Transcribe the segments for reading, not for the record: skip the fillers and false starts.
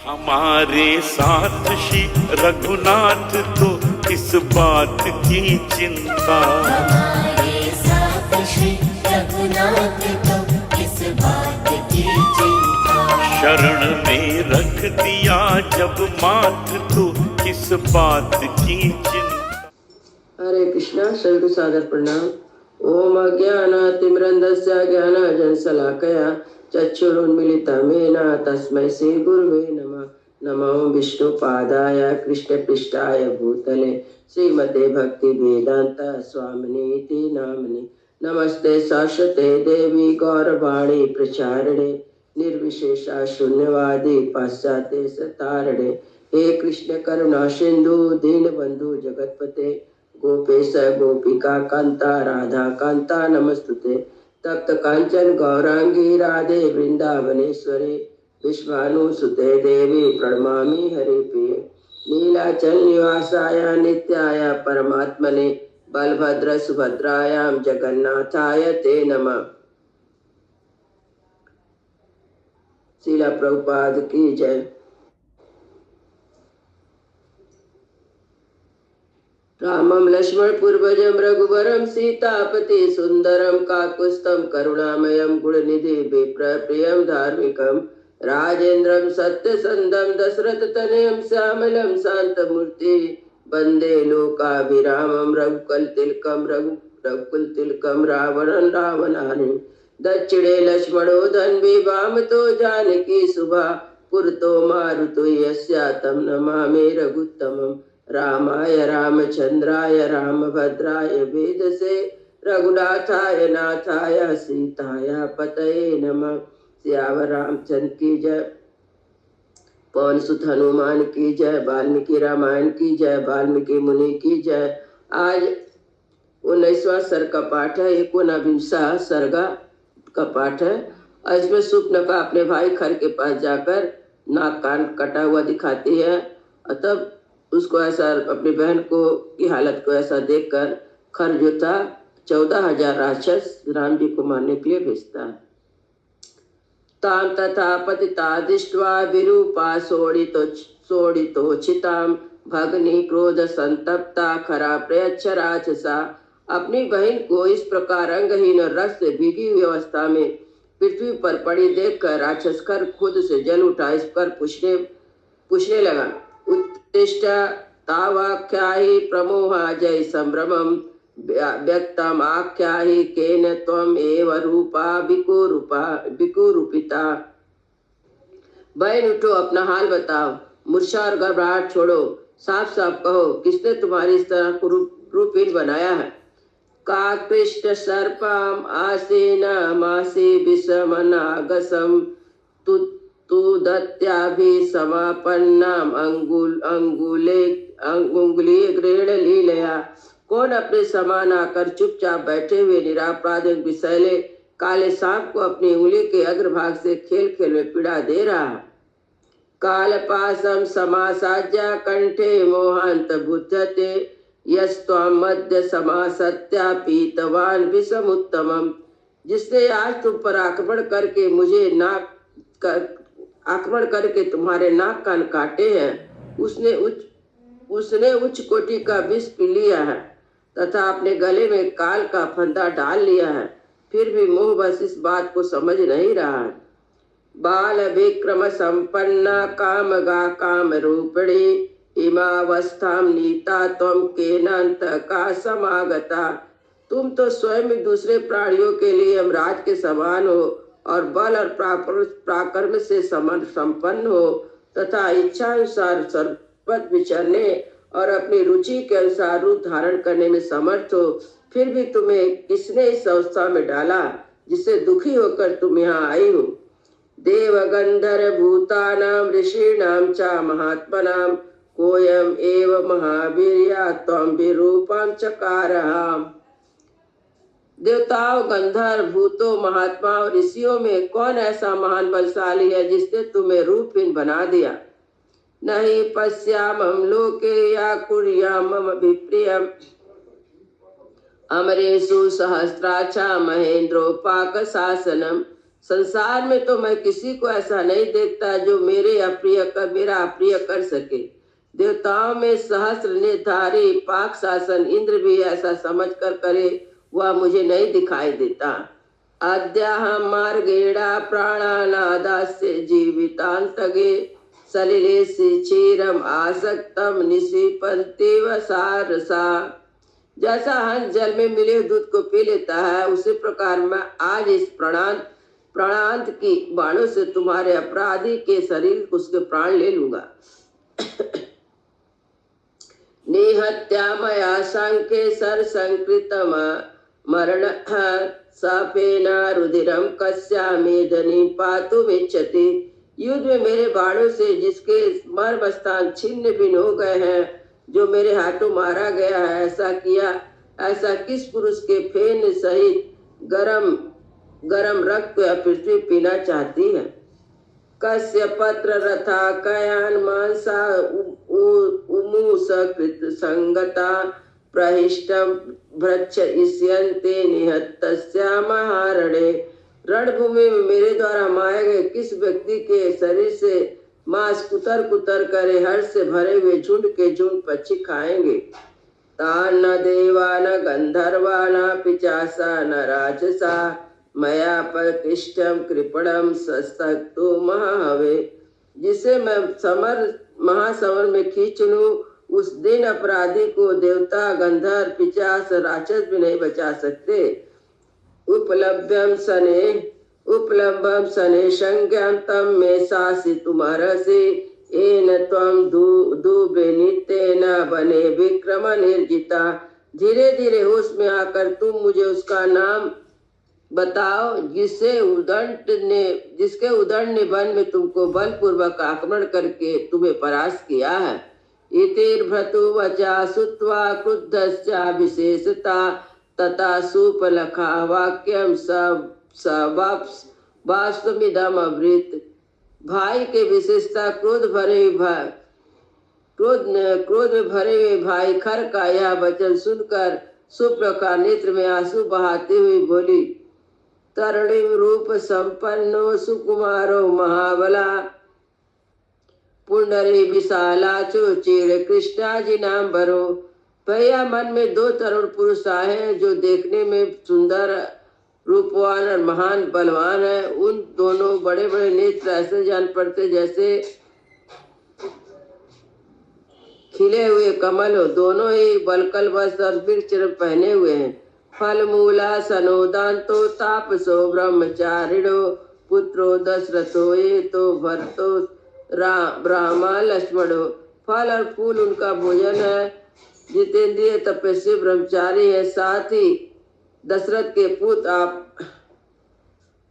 हमारे साथ श्री रघुनाथ तो किस बात की चिंता, हमारे साथ श्री रघुनाथ तो किस बात की चिंता। शरण में रख दिया जब माथ तो किस बात की चिंता। हरे कृष्णा। सभी सादर प्रणाम। ओम अज्ञानातिमिरन्धस्य ज्ञानाञ्जनशलाकया चक्षुरुन्मीलितं येन तस्मै श्री गुरुवे नमः। नमो विष्णुपादाय कृष्णपृष्ठाय भूतले श्रीमते भक्तिवेदांत स्वामिनीति नामिने। नमस्ते सरस्वते देवी गौरवाणी प्रचारिणे निर्विशेषा शून्यवादी पाश्चात्य सतारिणे। हे कृष्ण करुणा सिंधु दीनबंधु जगतपते गोपेश गोपिका कांता राधा कांता नमस्तुते। तप्त कांचन गौरांगी राधे वृंदावनेश्वरी विश्वानुसुते देवी प्रणमामि हरिप्रिये। नीलाचल निवासाय नित्याय परमात्मने बलभद्र सुभद्रायां जगन्नाथाय ते नमः। श्रील प्रभुपाद की जय। रामं लक्ष्मण पूर्वजं रघुवरं सीतापति सुंदरं काकुत्स्थं करुणामयं गुणनिधि विप्रप्रियं धार्मिकं राजेन्द्रं सत्यसंधं दशरथतनयं श्यामलं शान्तमूर्ति वन्दे लोकाभिरामं रघुकुलतिलकं रावणं रावणानि। दक्षिणे लक्ष्मणो धन्वी वामतो जानकी शुभा पुरतो मारुतो यस्य तं नमामि रघुत्तमम्। रामाय रामचंद्राय रामभद्राय वेदसे रघुनाथाय नाथाय सीताय पतये नमः। सियावर रामचंद्र की जय। पवन सुत हनुमान की जय। वाल्मीकि रामायण की जय। वाल्मीकि मुनि की जय। आज 19वां सर्ग का पाठ है। 19वां सर्ग का पाठ है। इसमें सुप्नका अपने भाई खर के पास जाकर नाक कान कटा हुआ दिखाती है। तब उसको ऐसा अपनी बहन को की हालत को ऐसा देखकर खर जो था 14,000 राक्षस राम जी को मारने के लिए भेजता है। ताम तथा पतिता दृष्ट्वा विरूपा सोडितोचिताम भगनी क्रोध संतप्ता खरा प्रयच्छ राक्षसा। अपनी बहन को इस प्रकार अंगहीन और रस से भीगी हुई अवस्था में पृथ्वी पर पड़ी देखकर राक्षस खर खुद से जल उठा इस पर पूछने लगा। उत्तिष्ठ तावाख्याहि प्रमोहा जय संभ्रमं व्यक्तम आख्याहि केन त्वम एव रूपा विकुरूपिता। बहन उठो, अपना हाल बताओ, मूर्छा और घबराहट छोड़ो, साफ साफ कहो, किसने तुम्हारी इस तरह रूपहीन बनाया है। का कृष्ण सर्पम आसेन मासे विषमनागसम तु दत्याभि समापन्नाम अंगुली गृहण लीलया। कौन अपने समान आकर चुपचाप बैठे हुए निरापराध विषैले काले सांप को अपनी उंगली के अग्रभाग से खेल खेल में पीड़ा दे रहा है। कालपासम समासाज्य कंठे मोहांत बुद्धते यस्त्वं मध्य समासत्या पीतवान विषमुत्तमम। जिसने आज तुम पर आक्रमण करके तुम्हारे नाक कान काटे हैं, उसने उच्च कोटि का विष पी लिया है तथा अपने गले में काल का फंदा डाल लिया है, फिर भी मोह बस इस बात को समझ नहीं रहा है। बाल विक्रम संपन्ना कामगा काम रूपिणी इमावस्थाम नीता त्वं केनांत का समागता। तुम तो स्वयं दूसरे प्राणियों के लिए यमराज के समान हो और बल और पराक्रम से संपन्न हो तथा इच्छानुसार सर्वत्र विचरने और अपनी रुचि के अनुसार रूप धारण करने में समर्थ हो, फिर भी तुम्हें किसने इस अवस्था में डाला जिससे दुखी होकर तुम यहाँ आई हो। देव गंधर्व भूतानां ऋषीणां च महात्मनां कोयम एव महावीर्या त्वं विरूपं चकारहा। देवताओं गंधर्व भूतों महात्मा और ऋषियों में कौन ऐसा महान बलशाली है जिसने तुम्हें रूपहीन बना दिया। नहीं पश्यामं लोके या कुर्यां मम विप्रियम् अमरेषु सहस्राक्षा महेन्द्रोपाक शासनम। संसार में तो मैं किसी को ऐसा नहीं देखता जो मेरा अप्रिय कर सके। देवताओं में सहस्र निर्धारी पाक शासन इंद्र भी ऐसा समझकर करे, वह मुझे नहीं दिखाई देता। अद्याहं मार्गेणा प्राणानादास्य जीवितांतगे सलिलेसि क्षीरम आसक्तम निशिपन्तेव सारसा। जैसा हंस जल में मिले दूध को पी लेता है, उसी प्रकार मैं आज इस प्राणांत की बाणों से तुम्हारे अपराधी के शरीर उसके प्राण ले लूंगा। निहत्या मया सांख्ये सरसंकृतम मरण सापेन रुधिरम कस्यामेधनि पातुमिच्छति। युद्ध में मेरे बाणों से जिसके मर्म स्थान छिन्न भिन्न हो गए हैं, जो मेरे हाथों मारा गया है, ऐसा किस पुरुष के फेन सहित गरम रक्त या पृथ्वी पीना चाहती है। कस्य पत्र रथा कयान मांसा उमूस कृत संगता प्रहिष्टम भ्रच्छ इष्यन्ते निहत्तस्या महारणे। रणभूमि में मेरे द्वारा मारे गए किस व्यक्ति के शरीर से मांस कुतर कुतर करे हर्ष से भरे हुए झुंड के झुंड पक्षी खाएंगे। तान देवा न गंधर्वा न पिचासा न राजसा मया प्रकृष्टम कृपणम सस्तक्तो महाहवे। जिसे मैं महासमर में खींच लूं, उस दिन अपराधी को देवता गंधर्व पिचास राक्षस भी नहीं बचा सकते। उपलब्धम सने संज्ञान तम में सासी तुम्हारसे एन त्वं दुबे नित्य न बने विक्रम निर्जिता। धीरे धीरे होश में आकर तुम मुझे उसका नाम बताओ जिसके उदंड ने वन में तुमको बलपूर्वक आक्रमण करके तुम्हें परास्त किया है। इतिर्भ्रतु वचा सुत्वा क्रुद्धस्या विशेषता तथा सुपलखा वाक्यम वास्तुमिदम अवृत। भाई के विशेषता क्रोध में भरे हुए भाई खर का यह वचन सुनकर सुप्रकार नेत्र में आंसू बहाते हुए बोली, तरणिम रूप संपन्नो सुकुमारो महाबला पुंडरी विशालाचो चीड़ कृष्णाजी नाम भरो। भैया मन में दो तरुण पुरुष आए हैं जो देखने में सुंदर रूपवान और महान बलवान है। उन दोनों बड़े बड़े नेत्र ऐसे जान पड़ते जैसे खिले हुए कमल हो। दोनों ही बलकल वस्त्र और वृक्ष पहने हुए हैं। फल मूला सनोदांतो तापसो ब्रह्मचारिणो पुत्रो दशरथो ये तो भरतो रामा लक्ष्मणो। फल और फूल उनका भोजन है। जितेंद्रिय तपस्वी ब्रह्मचारी है। साथ ही दशरथ के पुत्र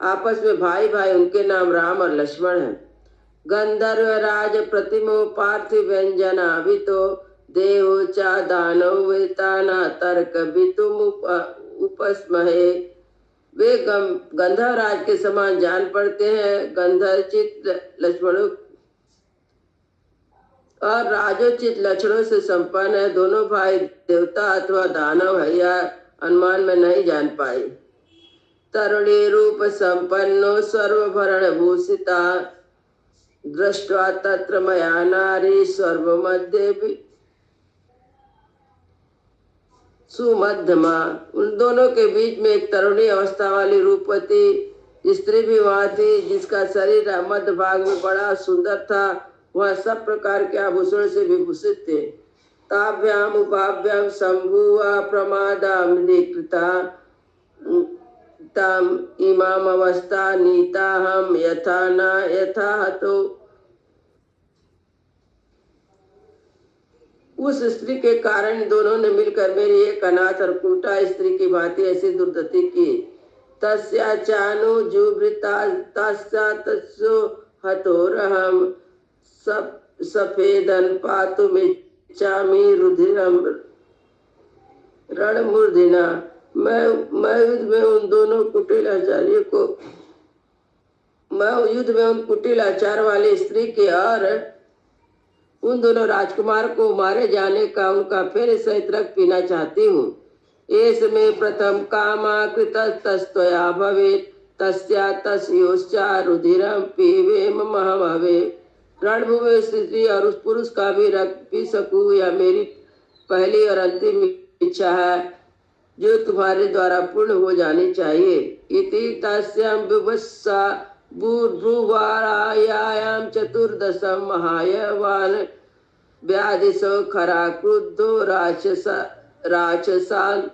आपस में भाई भाई, उनके नाम राम और लक्ष्मण हैं। गंधर्व राज प्रतिमो पार्थिव व्यंजना वितो देव चा दानव वेताना तर्क वितुम उपस्महे। वे गंधर्व राज के समान जान पड़ते हैं। गंधर्व चित्त लक्ष्मणों और राजोचित लक्षणों से संपन्न है। दोनों भाई देवता अथवा दानव है, यह अनुमान में नहीं जान पाए। तरुणी रूप संपन्नो सर्वभरण भूषिता दृष्ट्वा तत्र मया नारी सर्व मध्य सुमध्यमा। उन दोनों के बीच में एक तरुणी अवस्था वाली रूपवती स्त्री भी वहां थी, जिसका शरीर मध्य भाग में बड़ा सुंदर था। वह सब प्रकार के आभूषण से विभूषित थे। ताभ्याम उपाभ्याम शंभुआ प्रमादामृता तम इमाम अवस्था नीता हम यथा न यथा हतो। उस स्त्री के कारण दोनों ने मिलकर मेरी एक अनाथ और कुंठा स्त्री की भांति ऐसी दुर्गति की। तस्या चानु जुवृता तस्या तस्यो हतोरहम सफेदन पातुमिच्छामि रुधिरम रणमूर्धिना। मैं युद्ध में उन दोनों कुटिल आचार वाली स्त्री के और उन दोनों राजकुमार को मारे जाने का उनका फिर सहित रक्त पीना चाहती हूँ। इसमें प्रथम कामा कृतस्तया भवेत् तस्या तस्योश्चा रुधिरम पीवेम महमवे। रणभूमि स्त्री और उस पुरुष का भी रक्त पी सकूं, या मेरी पहली और अंतिम इच्छा है जो तुम्हारे द्वारा पूर्ण हो जानी चाहिए। इति तस्यां विवस्सा भूर्भुवारायां चतुर्दशम महायवान व्याधिशो खरा क्रुद्धो राक्षसान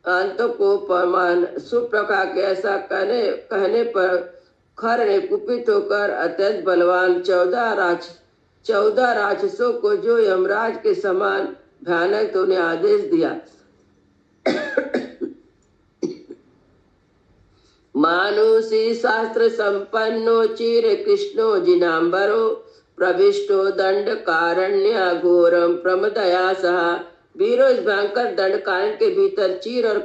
अंतकोपमान। सुप्रका के ऐसा कहने पर खर ने कुपित होकर अत्यंत बलवान 14 राक्षसों को जो यमराज के समान भयानक तो उन्हें आदेश दिया। मानुषी शास्त्र संपन्नो चीर कृष्णो जिनांबरो प्रविष्टो दंड कारण्य घोरम प्रमदया सहा। वीरों, इस भयंकर दंड कारण्य के भीतर चीर और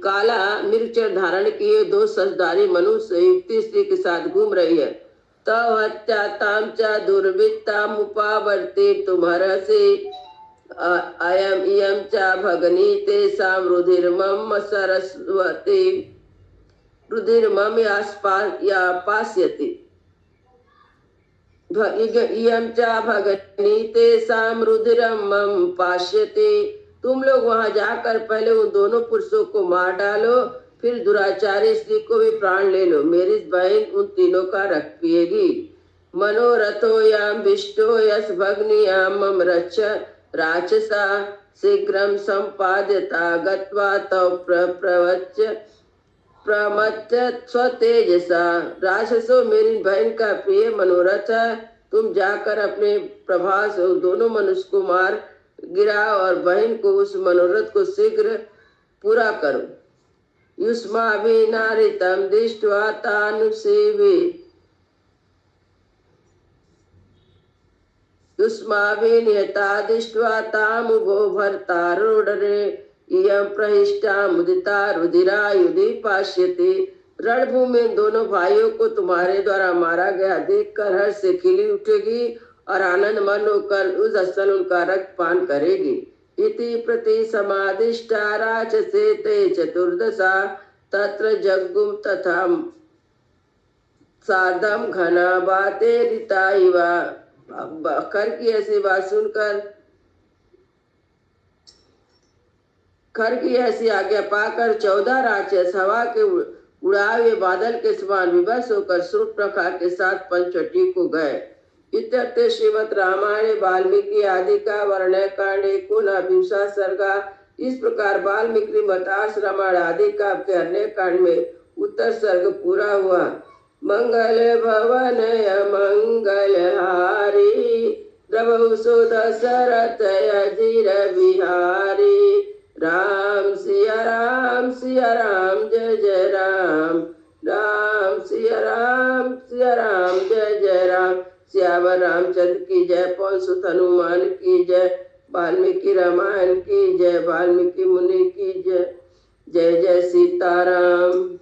काला मिर्चर धारण किए 2 सजधारी मनुष्य युक्ति स्त्री के साथ घूम रही है। तव हत्या ताम च दुर्वृत्ताम उपावर्ते तुम्हरसे अयम इयम च भगनी तेषां रुधिर्मम सरस्वती रुधिर्मम या पास्यति। इयम च भगनी तेषां रुधिर्मम पास्यति। तुम लोग वहां जाकर पहले उन दोनों पुरुषों को मार डालो, फिर दुराचारी स्त्री को भी प्राण ले लो। मेरी बहन उन तीनों का रक्त पिएगी। मनोरथो याम विष्टो यस भग्नियाम मम रक्ष राक्षसा शीघ्रम संपाद्यता गत्वा तव प्रमत्य स्वतेजसा। राक्षसों, मेरी बहन का प्रिय मनोरथ है, तुम जाकर अपने प्रभाव से उन दोनों मनुष्य को मार गिराओ और बहन को उस मनोरथ को शीघ्र पूरा करो। युष्माभिनारितं दृष्ट्वा तानुसेवे युष्माभिनिहता दृष्ट्वा तामुभो भर्तारोदरे इयं प्रहिष्टा मुदिता रुधिरायुधि पाश्यति। रणभूमि में दोनों भाइयों को तुम्हारे द्वारा मारा गया देखकर हर्ष से खिली उठेगी और आनंद मन होकर उस स्थल उनका रक्त पान करेगी। इति प्रति समादिष्टा राक्षसे ते चतुर्दशा तत्र जग्गुम तथा सार्धम घना बाते रीता इवा। खर की ऐसी बात सुनकर, खर की ऐसी आज्ञा पाकर 14 राक्षस हवा के उड़ाए हुए बादल के समान विवश होकर सूर्पनखा के साथ पंचवटी को गए। इत्यर्थे श्रीमद् रामायण वाल्मीकि आदि का वर्णय कांड 19 सर्गा। इस प्रकार वाल्मीकि मतार्थ रामायण आदि का अन्य कांड में उत्तर सर्ग पूरा हुआ। मंगल भवन मंगल हारी द्रवहु सुदशरथ अजीर बिहारी। राम सिया राम जय जय राम। राम सिया राम जय जय राम। सियावर रामचंद्र की जय। पवन सुत हनुमान की जय। वाल्मीकि रामायण की जय। वाल्मीकि मुनि की जय। जय जय सीताराम।